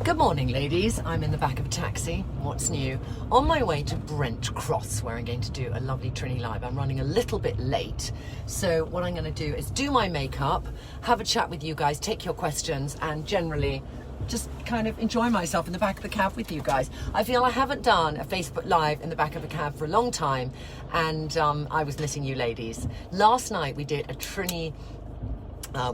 Good morning, ladies. I'm in the back of a taxi. What's new? On my way to Brent Cross, where I'm going to do a lovely Trinny live. I'm running a little bit late, so what I'm going to do is do my makeup, have a chat with you guys, take your questions, and generally just kind of enjoy myself in the back of the cab with you guys. I feel I haven't done a Facebook Live in the back of a cab for a long time, and I was missing you ladies. Last night we did a Trinny.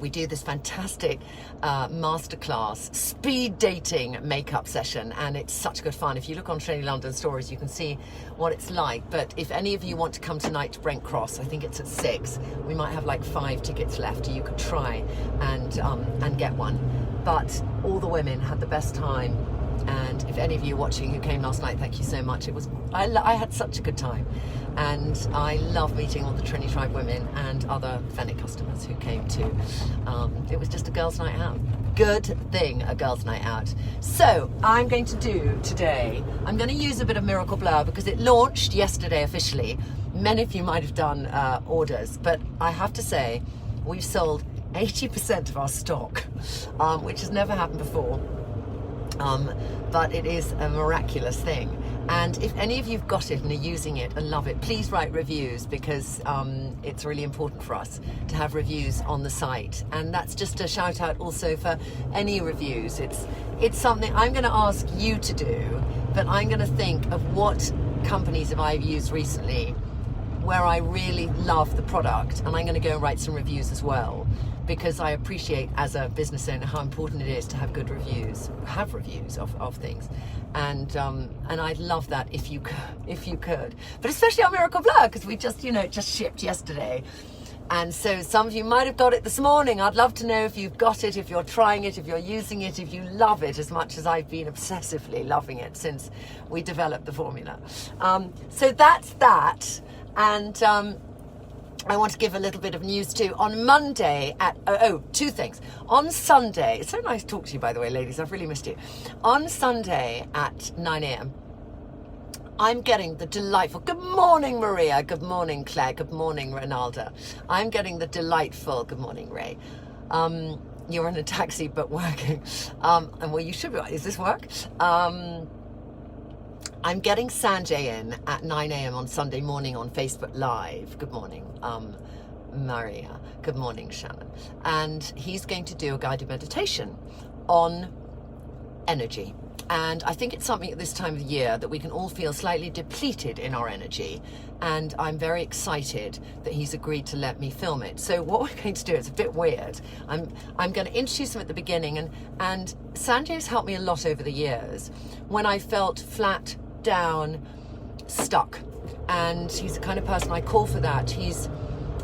We do this fantastic masterclass speed dating makeup session, and it's such good fun. If you look on Trinny London stories, you can see what it's like. But if any of you want to come tonight to Brent Cross, I think it's at 6. We might have like 5 tickets left. You could try and get one. But all the women had the best time. And if any of you watching who came last night, thank you so much. I had such a good time, and I love meeting all the Trinny Tribe women and other Fenwick customers who came too. It was just a girls' night out. Good thing, a girls' night out. So I'm going to do today, I'm going to use a bit of Miracle Blur because it launched yesterday officially. Many of you might have done orders, but I have to say we've sold 80% of our stock, which has never happened before. But it is a miraculous thing, and if any of you've got it and are using it and love it, please write reviews, because it's really important for us to have reviews on the site. And that's just a shout out also for any reviews. It's something I'm going to ask you to do, but I'm going to think of what companies have I used recently where I really love the product, and I'm going to go and write some reviews as well, because I appreciate as a business owner how important it is to have good reviews, have reviews of things, and I'd love that if you could, but especially on Miracle Blur, because we just just shipped yesterday, and so some of you might have got it this morning. I'd love to know if you've got it, if you're trying it, if you're using it, if you love it as much as I've been obsessively loving it since we developed the formula. So that's that. And I want to give a little bit of news too. On Monday at, two things. On Sunday, it's so nice to talk to you, by the way, ladies, I've really missed you. On Sunday at 9 a.m, I'm getting the delightful, good morning Maria, good morning Claire, good morning Ronaldo. I'm getting the delightful, good morning Ray. You're in a taxi but working. And well, you should be, is this work? I'm getting Sanjay in at 9 a.m. on Sunday morning on Facebook Live. Good morning, Maria. Good morning, Shannon. And he's going to do a guided meditation on energy. And I think it's something at this time of the year that we can all feel slightly depleted in our energy. And I'm very excited that he's agreed to let me film it. So what we're going to do, it's a bit weird. I'm going to introduce him at the beginning. And Sanjay's helped me a lot over the years when I felt flat, down, stuck. And he's the kind of person I call for that. He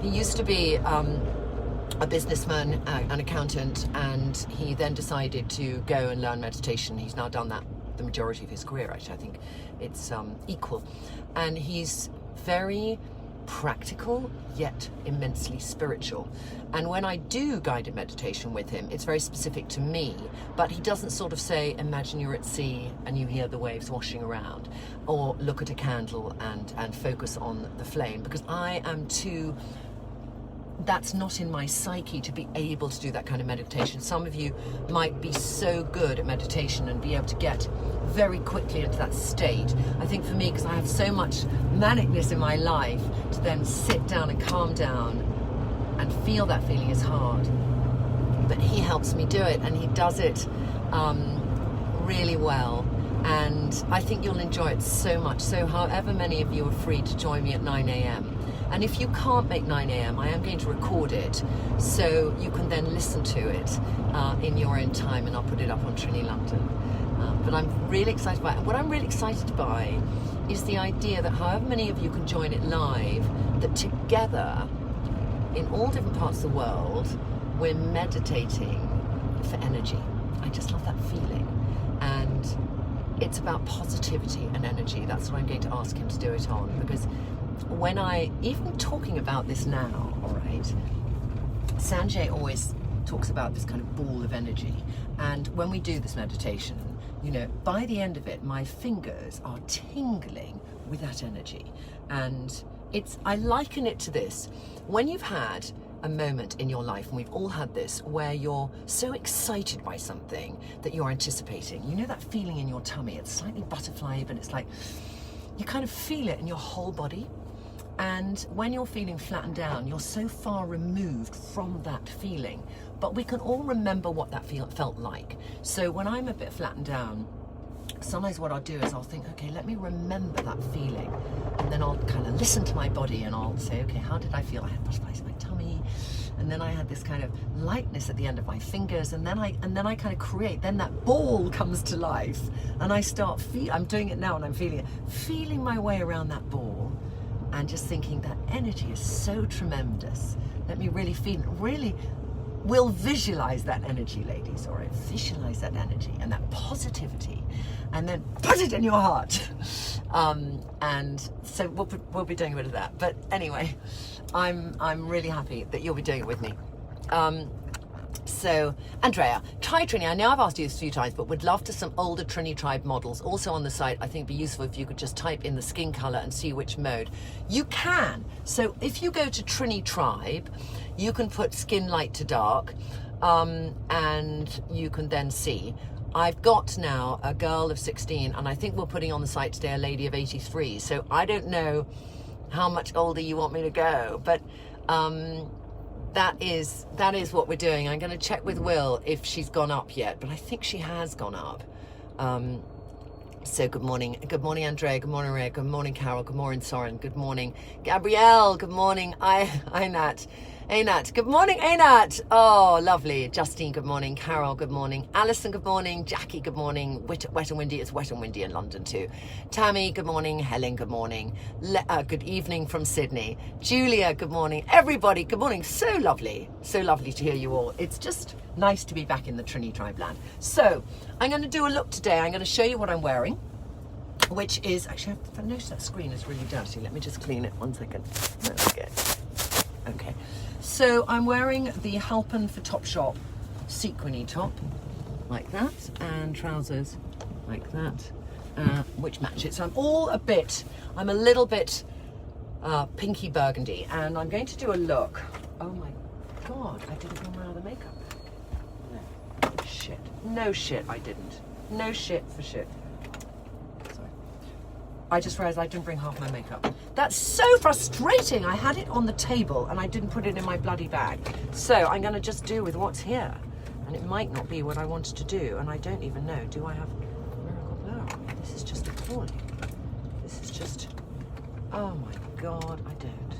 used to be a businessman, an accountant, and he then decided to go and learn meditation. He's now done that the majority of his career, actually. I think it's equal. And he's very practical, yet immensely spiritual. And when I do guided meditation with him, it's very specific to me, but he doesn't sort of say, imagine you're at sea and you hear the waves washing around, or look at a candle and focus on the flame, because I am too, that's not in my psyche to be able to do that kind of meditation. Some of you might be so good at meditation and be able to get very quickly into that state. I think for me, because I have so much manicness in my life, to then sit down and calm down and feel that feeling is hard. But he helps me do it, and he does it really well. And I think you'll enjoy it so much. So however many of you are free to join me at 9 a.m. And if you can't make 9 a.m, I am going to record it, so you can then listen to it in your own time, and I'll put it up on Trinny London. But I'm really excited by it. And what I'm really excited by is the idea that however many of you can join it live, that together, in all different parts of the world, we're meditating for energy. I just love that feeling. And it's about positivity and energy. That's what I'm going to ask him to do it on, because when even talking about this now, all right, Sanjay always talks about this kind of ball of energy. And when we do this meditation, by the end of it, my fingers are tingling with that energy. And I liken it to this. When you've had a moment in your life, and we've all had this, where you're so excited by something that you're anticipating. You know that feeling in your tummy? It's slightly butterfly, but it's like you kind of feel it in your whole body. And when you're feeling flattened down, you're so far removed from that feeling. But we can all remember what that felt like. So when I'm a bit flattened down, sometimes what I'll do is I'll think, okay, let me remember that feeling. And then I'll kind of listen to my body and I'll say, okay, how did I feel? I had butterflies in my tummy. And then I had this kind of lightness at the end of my fingers. And then I kind of create, then that ball comes to life. And I start I'm doing it now and I'm feeling my way around that ball. And just thinking that energy is so tremendous. Let me really feel, we'll visualize that energy, ladies, or visualize that energy and that positivity, and then put it in your heart. And so we'll be doing a bit of that. But anyway, I'm really happy that you'll be doing it with me. So, Andrea, try Trinny. I know I've asked you this a few times, but would love to some older Trinny Tribe models. Also on the site, I think it'd be useful if you could just type in the skin color and see which mode. You can. So if you go to Trinny Tribe, you can put skin light to dark, and you can then see. I've got now a girl of 16, and I think we're putting on the site today a lady of 83. So I don't know how much older you want me to go, but that is what we're doing. I'm going to check with Will if she's gone up yet, but I think she has gone up. So good morning Andrea, good morning Ray, good morning Carol, good morning Soren, good morning Gabrielle, good morning Einat, good morning Einat. Oh, lovely. Justine, good morning. Carol, good morning. Alison, good morning. Jackie, good morning. Wet and windy. It's wet and windy in London too. Tammy, good morning. Helen, good morning. Good evening from Sydney. Julia, good morning. Everybody, good morning. So lovely to hear you all. It's just nice to be back in the Trinny Tribe land. So I'm going to do a look today. I'm going to show you what I'm wearing, which is, actually, I've noticed that screen is really dirty. Let me just clean it 1 second. There we go. Okay, so I'm wearing the Halpin for Topshop sequiny top, like that, and trousers like that, which match it. So I'm a little bit pinky burgundy, and I'm going to do a look. Oh my God, I didn't bring my other makeup. No shit, I didn't. No shit for shit. Sorry. I just realized I didn't bring half my makeup. That's so frustrating. I had it on the table and I didn't put it in my bloody bag. So I'm going to just do with what's here. And it might not be what I wanted to do. And I don't even know. Do I have Miracle Blur? This is just appalling. This is just... Oh my God, I don't.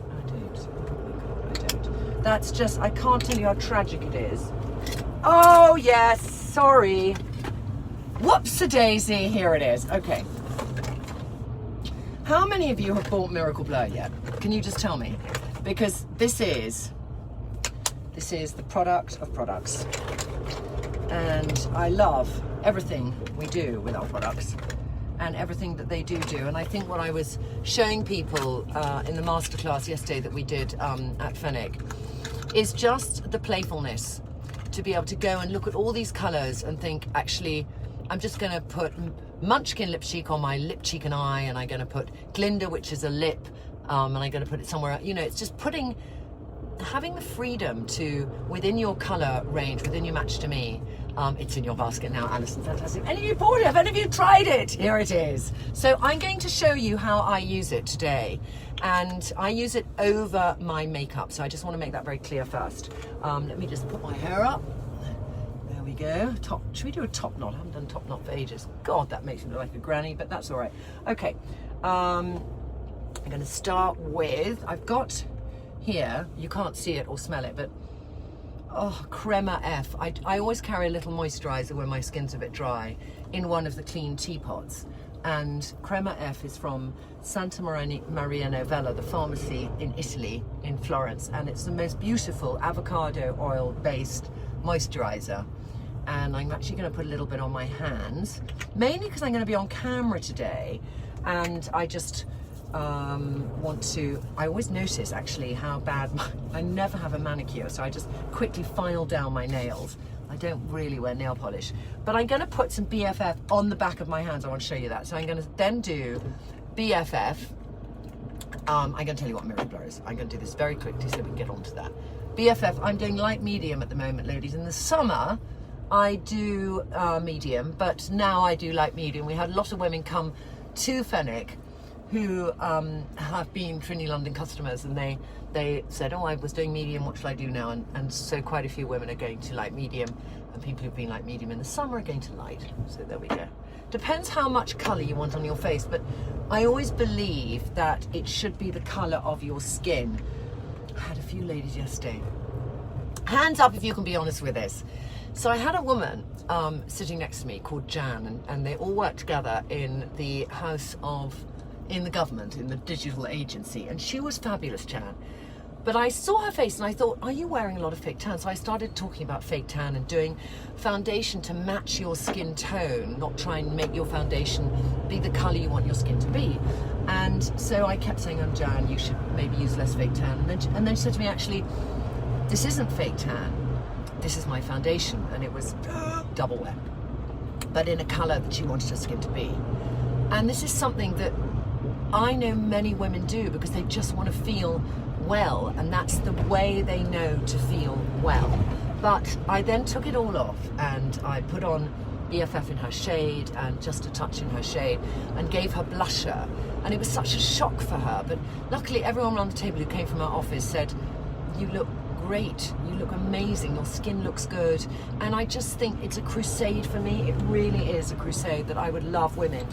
Oh my God, I don't. That's just... I can't tell you how tragic it is. Oh, yes. Sorry. Whoops-a-daisy. Here it is. Okay. How many of you have bought Miracle Blur yet? Can you just tell me? Because this is the product of products. And I love everything we do with our products and everything that they do. And I think what I was showing people in the masterclass yesterday that we did at Fennec is just the playfulness to be able to go and look at all these colors and think, actually, I'm just going to put Munchkin lip cheek on my lip cheek and eye, and I'm going to put Glinda, which is a lip, and I'm going to put it somewhere. You know, it's just having the freedom to, within your color range, within your match to me. It's in your basket now, Alison. Fantastic. Any of you bought it? Have any of you tried it? Here it is. So I'm going to show you how I use it today. And I use it over my makeup. So I just want to make that very clear first. Let me just put my hair up. There we go. Should we do a top knot? I haven't done top knot for ages. God, that makes me look like a granny, but that's all right. Okay. I'm going to start with, I've got here, you can't see it or smell it, but Crema F. I always carry a little moisturizer when my skin's a bit dry in one of the clean teapots. And Crema F is from Santa Maria Novella, the pharmacy in Italy, in Florence. And it's the most beautiful avocado oil based moisturizer. And I'm actually going to put a little bit on my hands, mainly because I'm going to be on camera today. And I just I always notice actually how bad I never have a manicure, so I just quickly file down my nails. I don't really wear nail polish, but I'm going to put some BFF on the back of my hands. I want to show you that. So I'm going to then do BFF I'm going to tell you what Miracle Blur is. I'm going to do this very quickly so we can get on to that. BFF, I'm doing light medium at the moment, ladies. In the summer, I do medium, but now I do light medium. We had a lot of women come to Fenwick who have been Trinny London customers, and they said, oh, I was doing medium, what should I do now? And so quite a few women are going to light medium, and people who've been light medium in the summer are going to light. So there we go. Depends how much colour you want on your face, but I always believe that it should be the colour of your skin. I had a few ladies yesterday. Hands up if you can be honest with this. So I had a woman sitting next to me called Jan, and they all work together in the government, in the digital agency, and she was fabulous, Jan. But I saw her face and I thought, are you wearing a lot of fake tan? So I started talking about fake tan and doing foundation to match your skin tone, not try and make your foundation be the colour you want your skin to be. And so I kept saying, oh, Jan, you should maybe use less fake tan. And then she said to me, actually, this isn't fake tan. This is my foundation. And it was double wet, but in a colour that she wanted her skin to be. And this is something that I know many women do because they just want to feel well, and that's the way they know to feel well. But I then took it all off and I put on BFF in her shade and just a touch in her shade and gave her blusher, and it was such a shock for her. But luckily everyone around the table who came from our office said, you look great, you look amazing, your skin looks good. And I just think it's a crusade for me. It really is a crusade that I would love women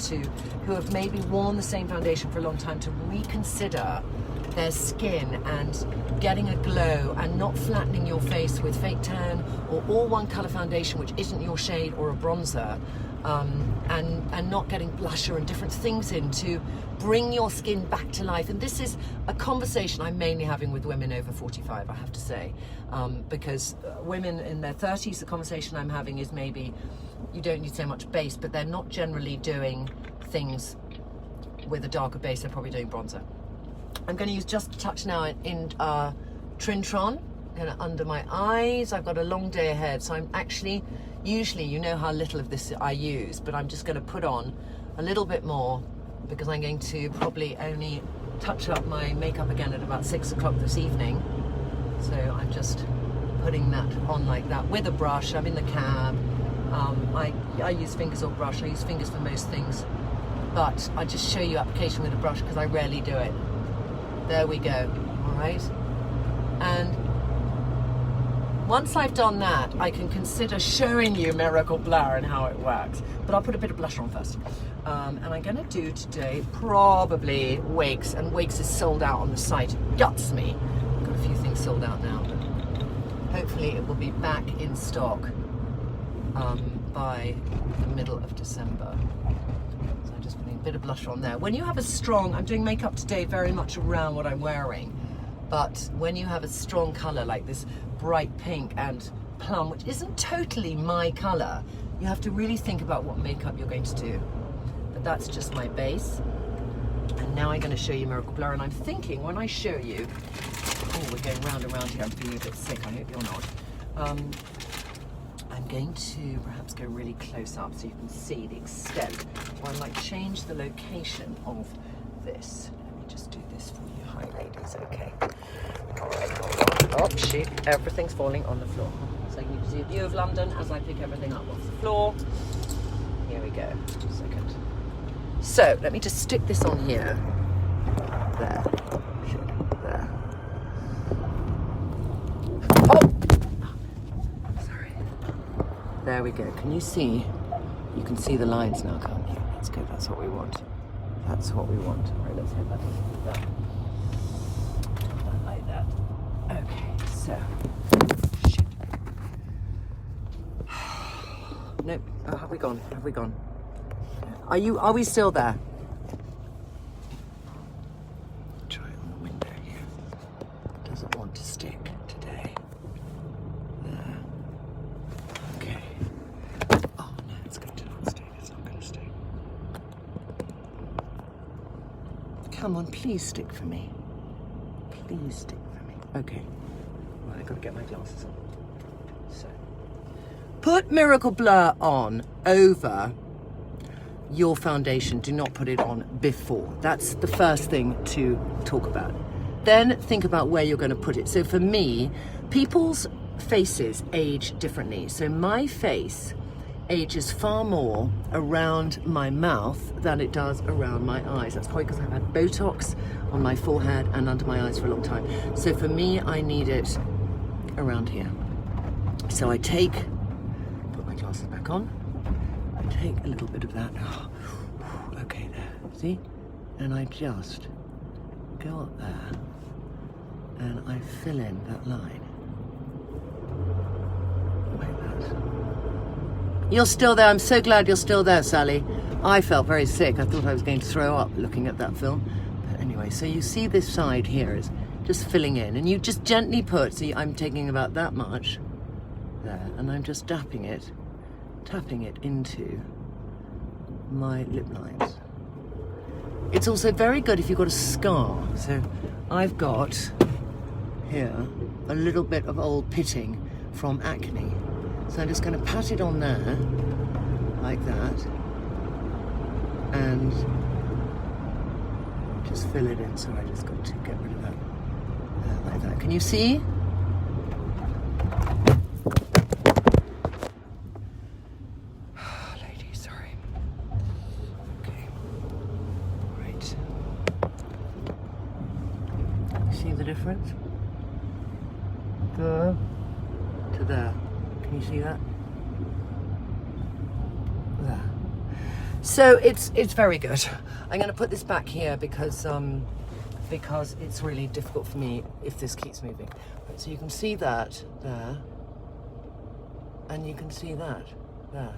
who have maybe worn the same foundation for a long time to reconsider their skin and getting a glow, and not flattening your face with fake tan or all one colour foundation which isn't your shade, or a bronzer, and not getting blusher and different things in to bring your skin back to life. And this is a conversation I'm mainly having with women over 45, I have to say, because women in their 30s, the conversation I'm having is maybe you don't need so much base, but they're not generally doing things with a darker base, they're probably doing bronzer. I'm going to use just a touch now in Trin under my eyes. I've got a long day ahead, so I'm actually, usually you know how little of this I use, but I'm just going to put on a little bit more because I'm going to probably only touch up my makeup again at about 6 o'clock this evening. So I'm just putting that on like that with a brush. I'm in the cab. I use fingers or brush. I use fingers for most things, but I just show you application with a brush because I rarely do it. There we go. All right. And once I've done that, I can consider showing you Miracle Blur and how it works. But I'll put a bit of blush on first. And I'm going to do today probably wigs. And wigs is sold out on the site. It guts me. I've got a few things sold out now. But hopefully it will be back in stock by the middle of December. So I'm just putting a bit of blush on there. When you have a strong, I'm doing makeup today very much around what I'm wearing. But when you have a strong colour like this bright pink and plum, which isn't totally my colour, you have to really think about what makeup you're going to do. But that's just my base. And now I'm going to show you Miracle Blur. And I'm thinking when I show you, oh, we're going round and round here. I'm feeling a bit sick. I hope you're not. I'm going to perhaps go really close up so you can see the extent. Or I might change the location of this. Let me just do this for you. Hi, ladies. Okay. All right, hold on. Oh, shit. Everything's falling on the floor. So you can see a view of London as I pick everything up off the floor. Here we go. Just a second. So, let me just stick this on here. There. There. Oh! Sorry. There we go. Can you see? You can see the lines now, can't you? That's good. That's what we want. That's what we want. All right, let's hit that like that. Like that. Okay, so. Shit. Nope. Oh, have we gone? Have we gone? Are we still there? Try it on the window here. Doesn't want to stick today. There. Okay. Oh no, it's going to not stick. It's not going to stick. Come on, please stick for me. Please stick for me. Okay. Well, I've got to get my glasses on. So, put Miracle Blur on over your foundation. Do not put it on before. That's the first thing to talk about. Then think about where you're going to put it. So for me, people's faces age differently. So my face ages far more around my mouth than it does around my eyes. That's probably because I've had Botox on my forehead and under my eyes for a long time. So for me, I need it around here. So I put my glasses back on, I take a little bit of that, okay there, see? And I just go up there and I fill in that line. Like that. You're still there. I'm so glad you're still there, Sally. I felt very sick. I thought I was going to throw up looking at that film. But anyway, so you see this side here is just filling in, and you just gently put, see, I'm taking about that much there, and I'm just tapping it into my lip lines. It's also very good if you've got a scar. So I've got here a little bit of old pitting from acne. So I'm just going to pat it on there, like that, and just fill it in. So I just got to get rid of that, like that. Can you see? Lady, sorry. Okay. Right. See the difference? There to there. Can you see that? There. So it's very good. I'm going to put this back here because it's really difficult for me if this keeps moving. Right, so you can see that there, and you can see that there.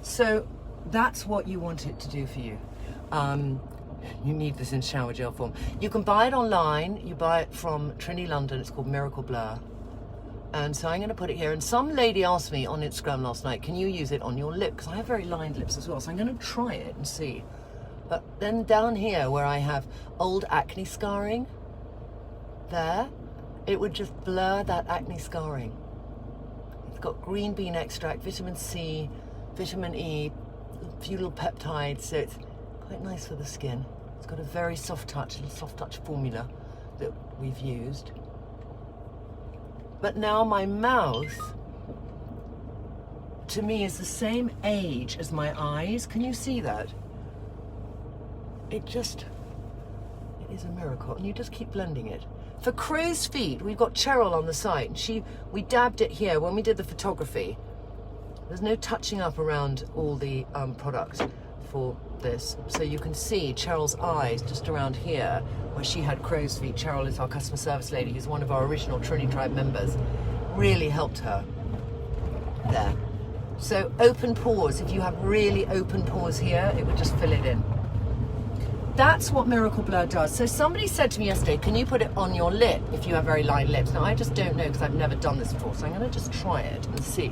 So that's what you want it to do for you. You need this in shower gel form. You can buy it online. You buy it from Trinny London. It's called Miracle Blur. And so I'm going to put it here. And some lady asked me on Instagram last night, can you use it on your lip? Because I have very lined lips as well. So I'm going to try it and see. But then down here where I have old acne scarring, there, it would just blur that acne scarring. It's got green bean extract, vitamin C, vitamin E, a few little peptides. So it's quite nice for the skin. It's got a very soft touch formula that we've used. But now my mouth, to me, is the same age as my eyes. Can you see that? It is a miracle. And you just keep blending it. For crow's feet, we've got Cheryl on the site. We dabbed it here when we did the photography. There's no touching up around all the products for this. So you can see Cheryl's eyes just around here where she had crow's feet. Cheryl is our customer service lady, who's one of our original Trinny Tribe members. Really helped her there. So open pores, if you have really open pores here, it would just fill it in. That's what Miracle Blur does. So somebody said to me yesterday, can you put it on your lip if you have very lined lips? Now I just don't know because I've never done this before, so I'm going to just try it and see.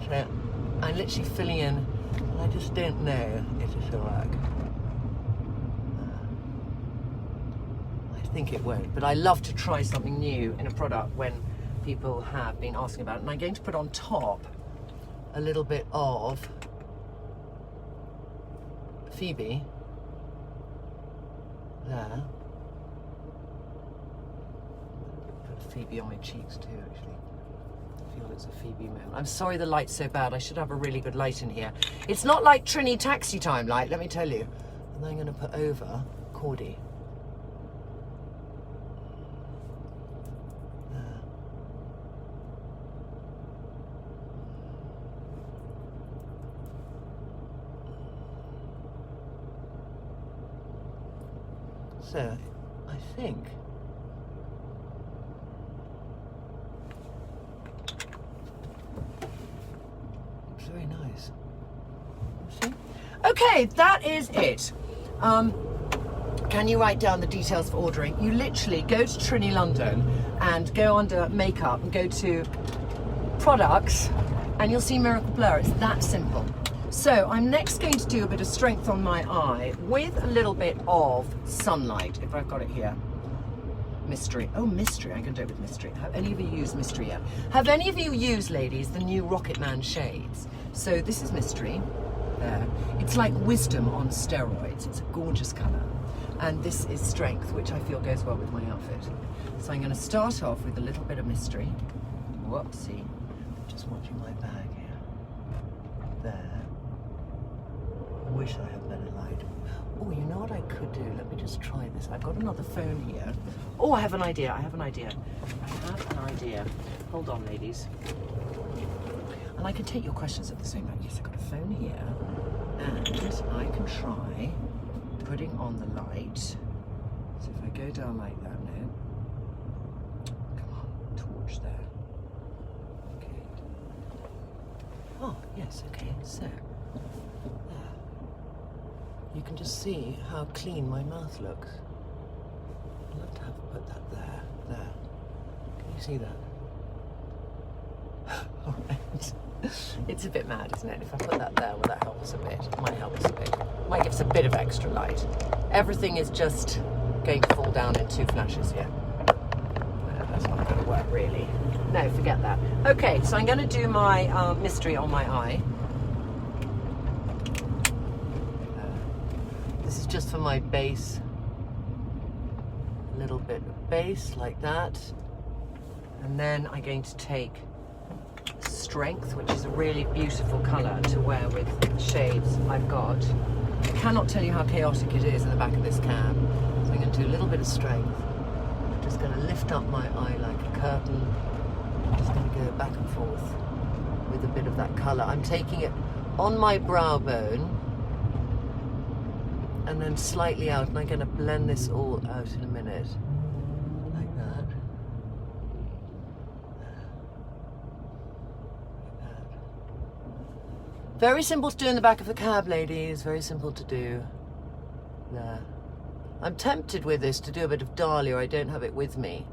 So I'm literally filling in, and I just don't know if it'll work. I think it won't, but I love to try something new in a product when people have been asking about it. And I'm going to put on top a little bit of Phoebe there. Put Phoebe on my cheeks too, actually. I feel it's a Phoebe moment. I'm sorry the light's so bad. I should have a really good light in here. It's not like Trinny Taxi Time light, let me tell you. And then I'm going to put over Cordy. So, I think it's very nice. See? Okay, that is it. Can you write down the details for ordering? You literally go to Trinny London and go under makeup and go to products and you'll see Miracle Blur. It's that simple. So I'm next going to do a bit of strength on my eye with a little bit of sunlight, if I've got it here. Mystery. Oh, Mystery. I'm going to do it with Mystery. Have any of you used Mystery yet? Have any of you used, ladies, the new Rocket Man shades? So this is Mystery. There. It's like wisdom on steroids. It's a gorgeous colour. And this is strength, which I feel goes well with my outfit. So I'm going to start off with a little bit of mystery. Whoopsie. Just watching my bag here. There. I wish I had better light. Oh, you know what I could do? Let me just try this. I've got another phone here. Oh, I have an idea. I have an idea. Hold on, ladies. And I can take your questions at the same time. Yes, I've got a phone here. And I can try putting on the light. So if I go down like that now. Come on, torch there. Okay. Oh, yes, okay. So, there. You can just see how clean my mouth looks. I'd love to have put that there. There. Can you see that? All right. It's a bit mad, isn't it? If I put that there, will that help us a bit? It might help us a bit. Might give us a bit of extra light. Everything is just going to fall down in 2 flashes here. No, that's not going to work, really. No, forget that. Okay, so I'm going to do my mystery on my eye. This is just for my base. A little bit of base, like that. And then I'm going to take strength, which is a really beautiful colour to wear with the shades I've got. I cannot tell you how chaotic it is in the back of this cab. So I'm going to do a little bit of strength. I'm just going to lift up my eye like a curtain. I'm just going to go back and forth with a bit of that colour. I'm taking it on my brow bone and then slightly out, and I'm going to blend this all out in a minute. Like that. Very simple to do in the back of the cab, ladies. Very simple to do. There. I'm tempted with this to do a bit of Dahlia. I don't have it with me.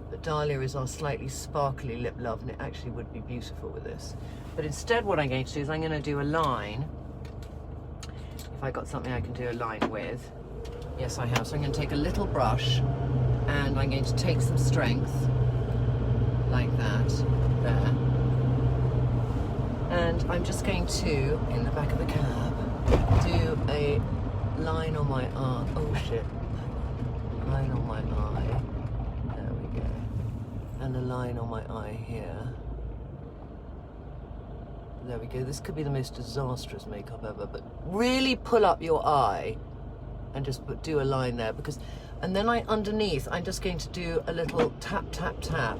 But Dahlia is our slightly sparkly lip love, and it actually would be beautiful with this. But instead what I'm going to do is I'm going to do a line. If I got something I can do a line with. Yes, I have. So I'm going to take a little brush, and I'm going to take some strength. Like that. There. And I'm just going to, in the back of the cab, do a line on my eye. Oh shit. Line on my eye. There we go. And a line on my eye here. There we go. This could be the most disastrous makeup ever, but really pull up your eye and just do a line there, because, and then underneath, I'm just going to do a little tap, tap, tap.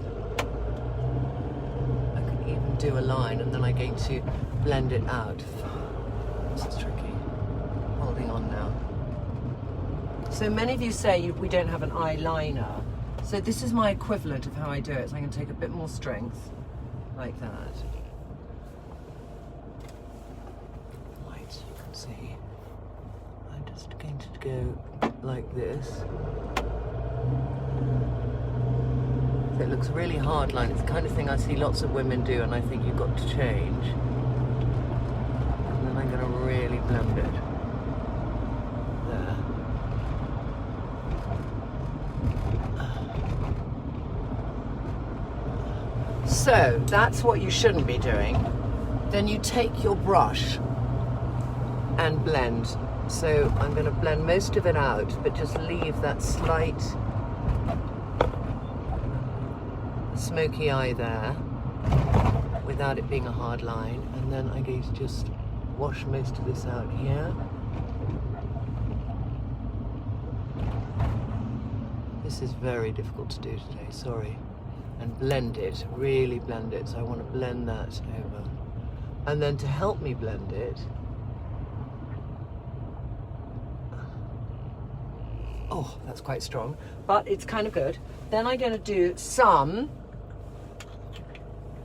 Do a line, and then I'm going to blend it out. This is tricky. Holding on now. So many of you say we don't have an eyeliner. So this is my equivalent of how I do it. So I'm going to take a bit more strength, like that. Right, you can see. I'm just going to go like this. It looks really hard line. It's the kind of thing I see lots of women do, and I think you've got to change. And then I'm going to really blend it. There. So that's what you shouldn't be doing. Then you take your brush and blend. So I'm going to blend most of it out, but just leave that slight smoky eye there without it being a hard line, and then I'm going to just wash most of this out here. This is very difficult to do today, sorry. And blend it, really blend it. So I want to blend that over. And then to help me blend it, oh, that's quite strong, but it's kind of good. Then I'm going to do some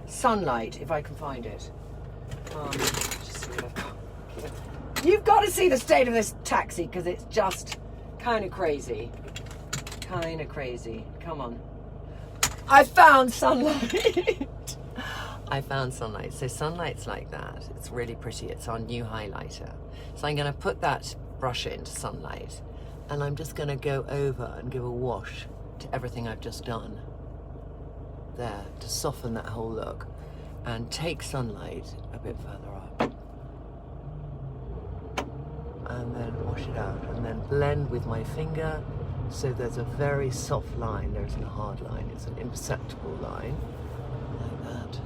sunlight, if I can find it. Just see what I've got. You've got to see the state of this taxi, because it's just kind of crazy. Kind of crazy. Come on. I found sunlight. I found sunlight. So sunlight's like that. It's really pretty. It's our new highlighter. So I'm going to put that brush into sunlight, and I'm just going to go over and give a wash to everything I've just done. There, to soften that whole look, and take sunlight a bit further up. and then wash it out, and then blend with my finger. So there's a very soft line, there isn't a hard line, it's an imperceptible line, like that.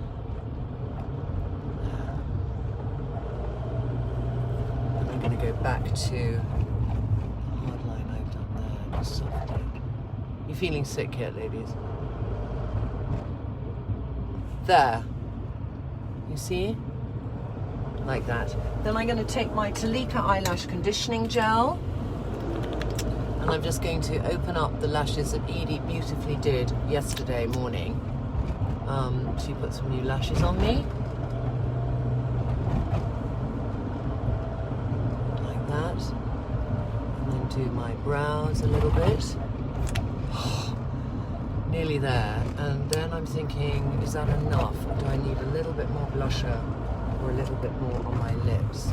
There. And I'm going to go back to the hard line I've done there, just soft it. You feeling sick yet, ladies? There. You see? Like that. Then I'm going to take my Talika eyelash conditioning gel, and I'm just going to open up the lashes that Edie beautifully did yesterday morning. She put some new lashes on me. Like that. And then do my brows a little bit. Nearly there. And then I'm thinking, is that enough? Or do I need a little bit more blusher or a little bit more on my lips?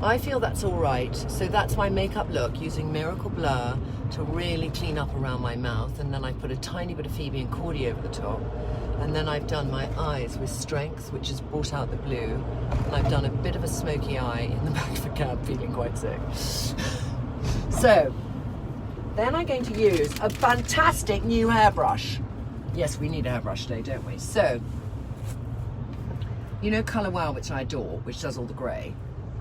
I feel that's all right. So that's my makeup look, using Miracle Blur to really clean up around my mouth, and then I put a tiny bit of Phoebe and Cordy over the top, and then I've done my eyes with Strength, which has brought out the blue, and I've done a bit of a smoky eye in the back of a cab, feeling quite sick. So then I'm going to use a fantastic new hairbrush. Yes, we need a hairbrush today, don't we? So, you know Colour Wow, which I adore, which does all the grey?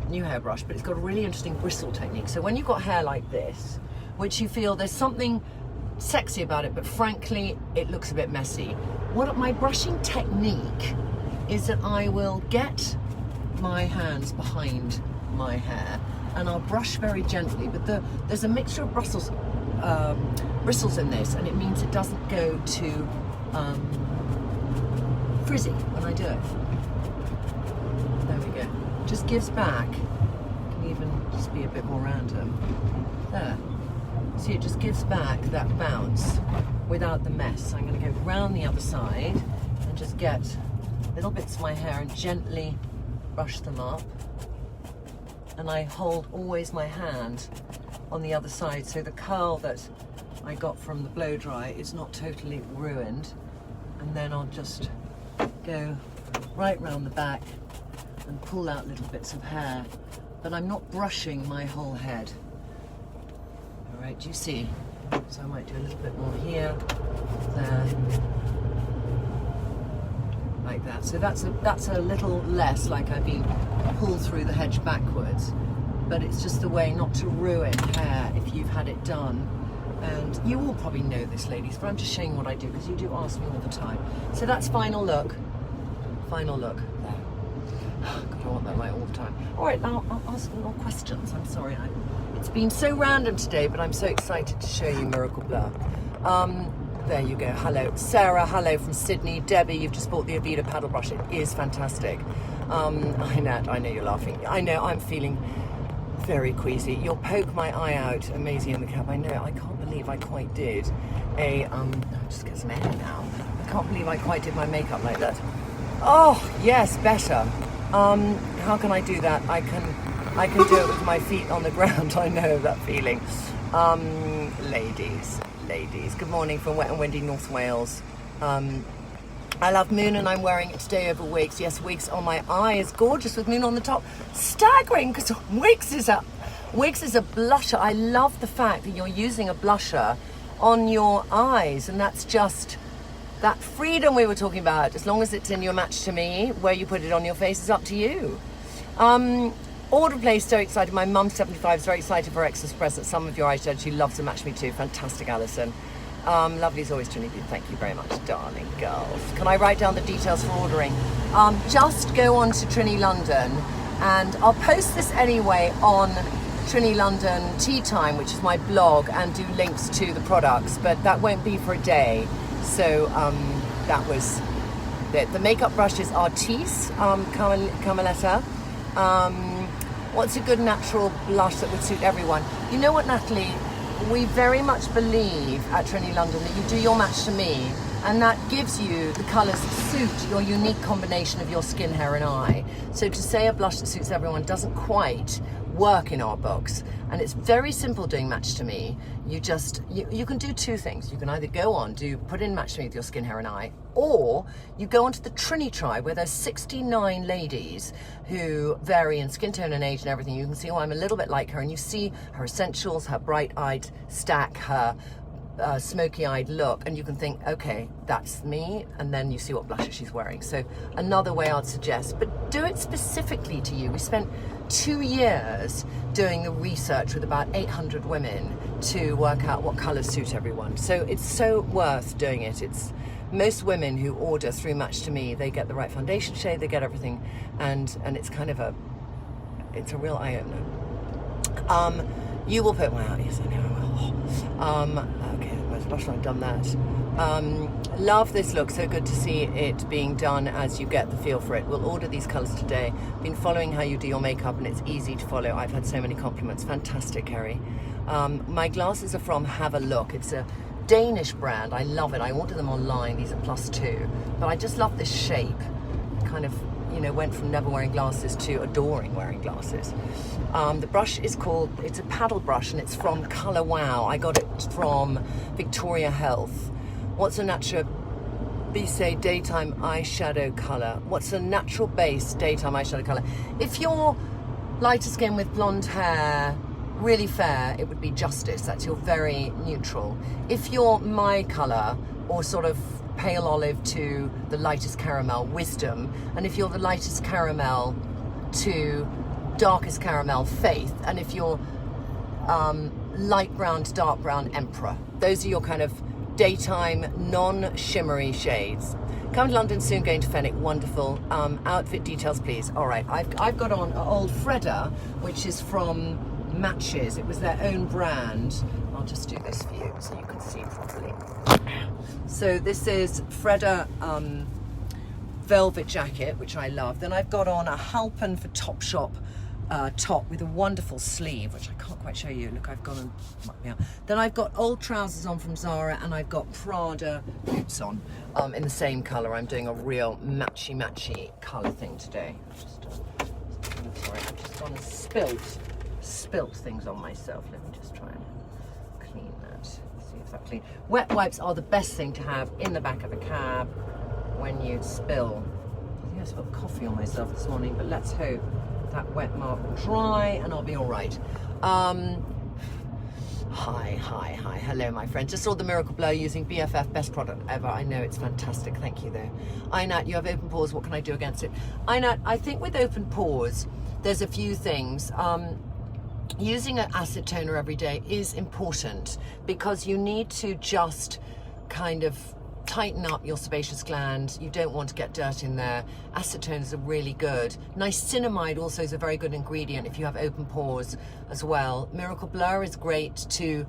New hairbrush, but it's got a really interesting bristle technique. So when you've got hair like this, which you feel there's something sexy about it, but frankly it looks a bit messy, what my brushing technique is that I will get my hands behind my hair and I'll brush very gently, but there's a mixture of bristles in this, and it means it doesn't go too frizzy when I do it. There we go. Just gives back. Can even just be a bit more random. There. See, it just gives back that bounce without the mess. I'm going to go round the other side and just get little bits of my hair and gently brush them up. And I hold always my hand on the other side, so the curl that I got from the blow dry is not totally ruined. And then I'll just go right round the back and pull out little bits of hair, but I'm not brushing my whole head. All right, do you see? So I might do a little bit more here, there, like that. So that's a little less like I've been pulled through the hedge backwards, but it's just a way not to ruin hair if you've had it done. And you all probably know this, ladies, but I'm just showing what I do because you do ask me all the time. So that's final look. Final look. There. God, I want that right all the time. All right, now I'll ask more questions. I'm sorry. It's been so random today, but I'm so excited to show you Miracle Blur. There you go. Hello. Sarah, hello from Sydney. Debbie, you've just bought the Aveda paddle brush. It is fantastic. I know you're laughing. I know I'm feeling very queasy. You'll poke my eye out amazing in the cab. I know. I can't believe I quite did I'll just get some air now. I can't believe I quite did my makeup like that. Oh, yes, better. How can I do that? I can do it with my feet on the ground. I know that feeling. Ladies, good morning from wet and windy North Wales. I love Moon and I'm wearing it today over wigs. Yes, wigs on my eye is gorgeous with Moon on the top. Staggering because wigs is a blusher. I love the fact that you're using a blusher on your eyes, and that's just that freedom we were talking about. As long as it's in your Match to Me, where you put it on your face is up to you. Order placed, so excited. My mum, 75, is very excited for Xmas present. Some of your eyeshadow, she loves to Match Me Too. Fantastic, Alison. Lovely as always, Trinny. Thank you very much, darling girls. Can I write down the details for ordering? Just go on to Trinny London, and I'll post this anyway on Trinny London Tea Time, which is my blog, and do links to the products, but that won't be for a day. So that was it. The makeup brushes are Artis, Carmeletta. What's a good natural blush that would suit everyone? You know what, Natalie? We very much believe at Trinny London that you do your Match to Me, and that gives you the colours that suit your unique combination of your skin, hair and eye. So to say a blush that suits everyone doesn't quite work in our books. And it's very simple doing Match to Me. You can do two things. You can either go on, put in Match to Me with your skin, hair and eye, or you go onto the Trinny tribe where there's 69 ladies who vary in skin tone and age and everything. You can see, oh, I'm a little bit like her, and you see her essentials, her bright-eyed stack, her smoky-eyed look, and you can think, okay, that's me, and then you see what blushes she's wearing. So another way I'd suggest, but do it specifically to you. We spent 2 years doing the research with about 800 women to work out what colours suit everyone. So it's so worth doing it. It's most women who order through Match to Me, they get the right foundation shade, they get everything, and it's kind of a real eye-opener. You will put my yes, I know I will. Okay, where's blush? I've done that. Love this look. So good to see it being done as you get the feel for it. We'll order these colours today. Been following how you do your makeup, and it's easy to follow. I've had so many compliments. Fantastic, Kerry. My glasses are from Have a Look. It's a Danish brand. I love it. I ordered them online. These are +2. But I just love this shape. Kind of, went from never wearing glasses to adoring wearing glasses. The brush is it's a paddle brush, and it's from Colour Wow. I got it from Victoria Health. What's a natural base daytime eyeshadow colour? What's a natural base daytime eyeshadow colour? If you're lighter skin with blonde hair, really fair, it would be Justice. That's your very neutral. If you're my colour, or sort of pale olive to the lightest caramel, Wisdom. And if you're the lightest caramel to darkest caramel, Faith. And if you're light brown to dark brown, Emperor. Those are your kind of daytime non-shimmery shades. Come to London soon, going to Fenwick. Wonderful. Outfit details, please. All right, I've got on old Freda, which is from Matches. It was their own brand. I'll just do this for you so you can see properly. So this is Freda velvet jacket, which I love. Then I've got on a Halpen for Topshop top with a wonderful sleeve, which I can't quite show you. Look, I've gone and mucked me out. Then I've got old trousers on from Zara, and I've got Prada boots on in the same colour. I'm doing a real matchy colour thing today. Sorry, I've just gone and spilt things on myself. Let me just try and clean that. See if that's clean. Wet wipes are the best thing to have in the back of a cab when you spill. I think I spilled coffee on myself this morning, but let's hope that wet mark will dry and I'll be all right. Hi. Hello, my friend. Just saw the Miracle Blur using BFF, best product ever. I know, it's fantastic. Thank you, though. Inat, you have open pores. What can I do against it? Inat, I think with open pores, there's a few things. Using an acid toner every day is important because you need to just kind of tighten up your sebaceous gland. You don't want to get dirt in there. Acetoners are really good. Niacinamide also is a very good ingredient if you have open pores as well. Miracle Blur is great to,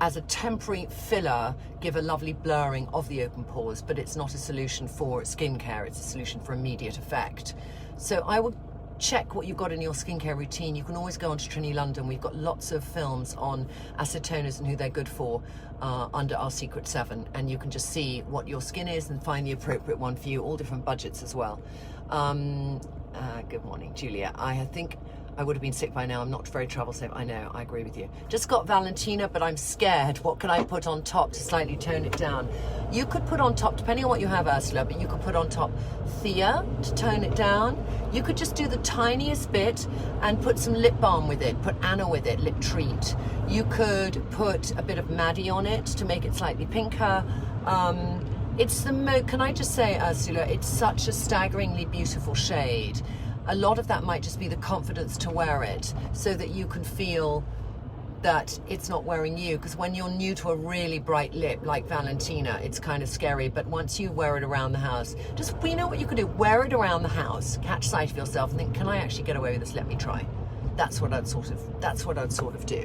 as a temporary filler, give a lovely blurring of the open pores, but it's not a solution for skincare. It's a solution for immediate effect. So I would check what you've got in your skincare routine. You can always go onto Trinny London. We've got lots of films on acetoners and who they're good for under our Secret 7, and you can just see what your skin is and find the appropriate one for you, all different budgets as well. Good morning, Julia. I think I would have been sick by now. I'm not very travel safe. I know, I agree with you. Just got Valentina, but I'm scared. What can I put on top to slightly tone it down? You could put on top, depending on what you have, Ursula, but you could put on top Thea to tone it down. You could just do the tiniest bit and put some lip balm with it. Put Anna with it, Lip Treat. You could put a bit of Maddie on it to make it slightly pinker. It's can I just say, Ursula, it's such a staggeringly beautiful shade. A lot of that might just be the confidence to wear it so that you can feel that it's not wearing you, because when you're new to a really bright lip like Valentina, it's kind of scary. But once you wear it around the house, you know what you can do? Wear it around the house, catch sight of yourself and think, can I actually get away with this? Let me try. That's what I'd sort of do.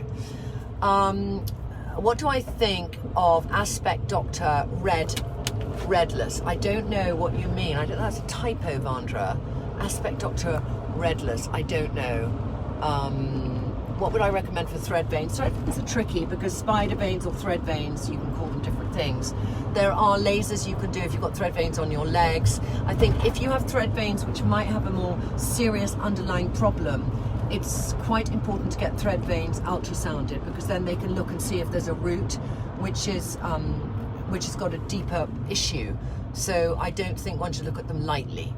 What do I think of Aspect Doctor Redless? I don't know what you mean. That's a typo, Vandra. Aspect Doctor Redless, I don't know. What would I recommend for thread veins? Thread veins are tricky because spider veins or thread veins, you can call them different things. There are lasers you can do if you've got thread veins on your legs. I think if you have thread veins which might have a more serious underlying problem, it's quite important to get thread veins ultrasounded, because then they can look and see if there's a root which has got a deeper issue. So I don't think one should look at them lightly.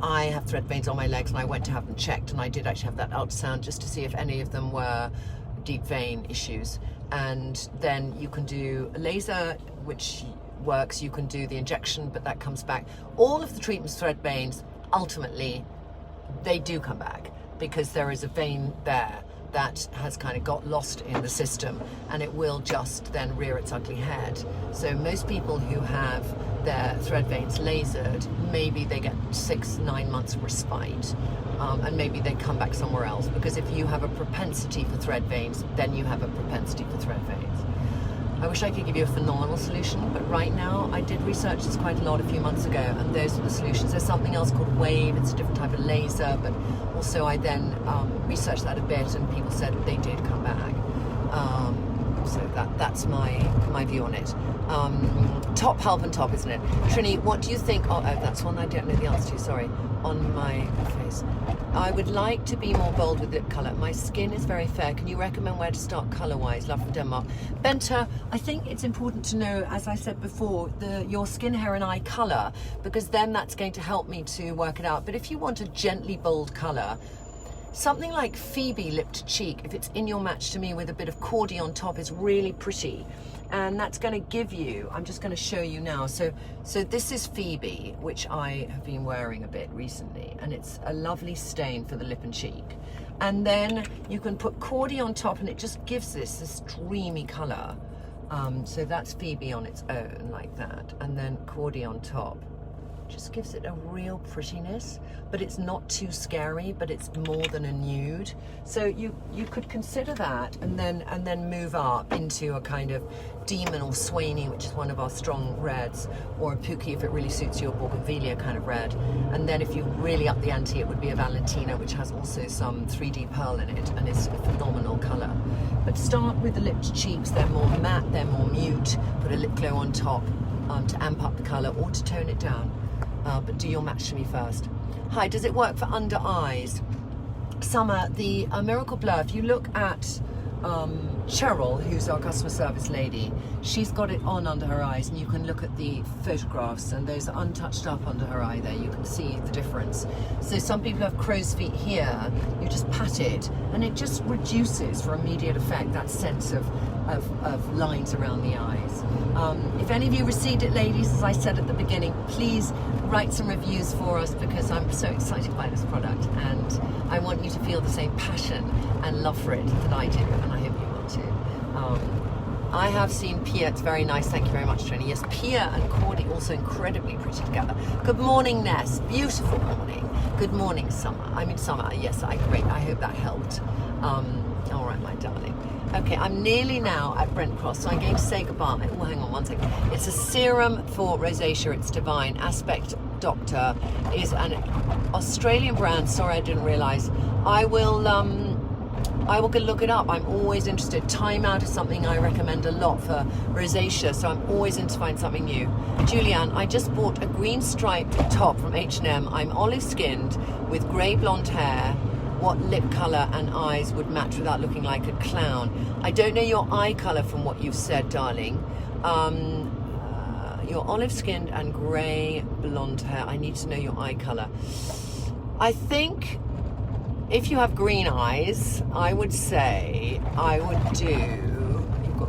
I have thread veins on my legs, and I went to have them checked, and I did actually have that ultrasound just to see if any of them were deep vein issues. And then you can do a laser, which works. You can do the injection, but that comes back. All of the treatments, thread veins, ultimately they do come back, because there is a vein there that has kind of got lost in the system, and it will just then rear its ugly head. So most people who have their thread veins lasered, maybe they get 6-9 months respite, and maybe they come back somewhere else, because if you have a propensity for thread veins, then you have a propensity for thread veins. I wish I could give you a phenomenal solution, but right now, I did research this quite a lot a few months ago, and those are the solutions. There's something else called wave, it's a different type of laser, but also I then researched that a bit, and people said they did come back. So that's my view on it. Top, half and top, isn't it? Trinny, what do you think? Oh, that's one I don't know the answer to, sorry. On my face. I would like to be more bold with lip colour. My skin is very fair. Can you recommend where to start colour-wise? Love from Denmark. Benta, I think it's important to know, as I said before, your skin, hair and eye colour, because then that's going to help me to work it out. But if you want a gently bold colour, something like Phoebe Lip to Cheek, if it's in your match to me with a bit of cordy on top, is really pretty. And that's going to give you, I'm just going to show you now. So this is Phoebe, which I have been wearing a bit recently, and it's a lovely stain for the lip and cheek. And then you can put cordy on top, and it just gives this dreamy colour. So that's Phoebe on its own, like that. And then cordy on top just gives it a real prettiness, but it's not too scary, but it's more than a nude. So you could consider that, and then move up into a kind of Demon or Swaney, which is one of our strong reds, or a Pookie if it really suits your Bougainvillea kind of red. And then if you really up the ante, it would be a Valentina, which has also some 3D pearl in it, and is a phenomenal colour. But start with the lip to cheeks. They're more matte, they're more mute. Put a lip glow on top to amp up the colour or to tone it down. But do your match to me first. Hi, does it work for under eyes? Summer, the Miracle Blur, if you look at Cheryl, who's our customer service lady, she's got it on under her eyes, and you can look at the photographs, and those are untouched up under her eye there. You can see the difference. So some people have crow's feet here, you just pat it, and it just reduces for immediate effect that sense of lines around the eyes. If any of you received it, ladies, as I said at the beginning, please write some reviews for us, because I'm so excited by this product, and I want you to feel the same passion and love for it that I do, and I hope you will too. I have seen Pia, it's very nice, thank you very much, Trinny. Yes, Pia and Cordy also incredibly pretty together. Good morning, Ness, beautiful morning. Good morning, Summer, yes, great, I hope that helped. All right, my darling. Okay, I'm nearly now at Brent Cross, so I'm going to say goodbye. Oh, hang on one second. It's a serum for rosacea. It's Divine. Aspect Doctor is an Australian brand. Sorry, I didn't realise. I will go look it up. I'm always interested. Time Out is something I recommend a lot for rosacea, so I'm always in to find something new. Julianne, I just bought a green striped top from H&M. I'm olive-skinned with grey blonde hair. What lip colour and eyes would match without looking like a clown? I don't know your eye colour from what you've said, darling. You're olive-skinned and grey blonde hair. I need to know your eye colour. I think if you have green eyes, I would say I would do...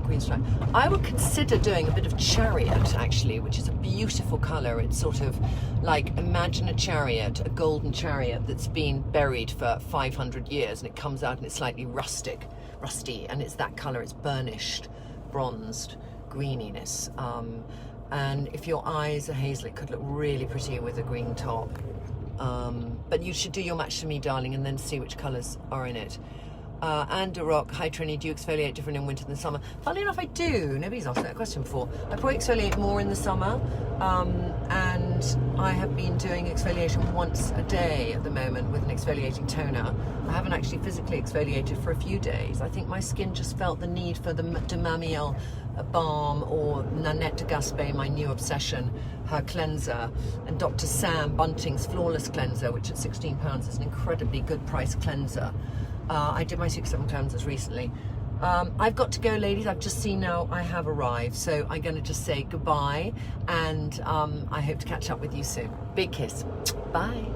green stripe. I would consider doing a bit of Chariot, actually, which is a beautiful colour. It's sort of like, imagine a chariot, a golden chariot that's been buried for 500 years, and it comes out and it's slightly rusty, and it's that colour. It's burnished, bronzed, greeniness. And if your eyes are hazel, it could look really pretty with a green top. But you should do your match to me, darling, and then see which colours are in it. And a rock, hi Trinny, do you exfoliate different in winter than summer? Funnily enough, I do. Nobody's asked that question before. I probably exfoliate more in the summer, and I have been doing exfoliation once a day at the moment with an exfoliating toner. I haven't actually physically exfoliated for a few days. I think my skin just felt the need for the de Mamiel balm, or Nanette de Gaspé, my new obsession, her cleanser, and Dr. Sam Bunting's Flawless Cleanser, which at £16 is an incredibly good price cleanser. I did my 6-7 cleansers recently. I've got to go, ladies. I've just seen now I have arrived, so I'm going to just say goodbye, and I hope to catch up with you soon. Big kiss. Bye.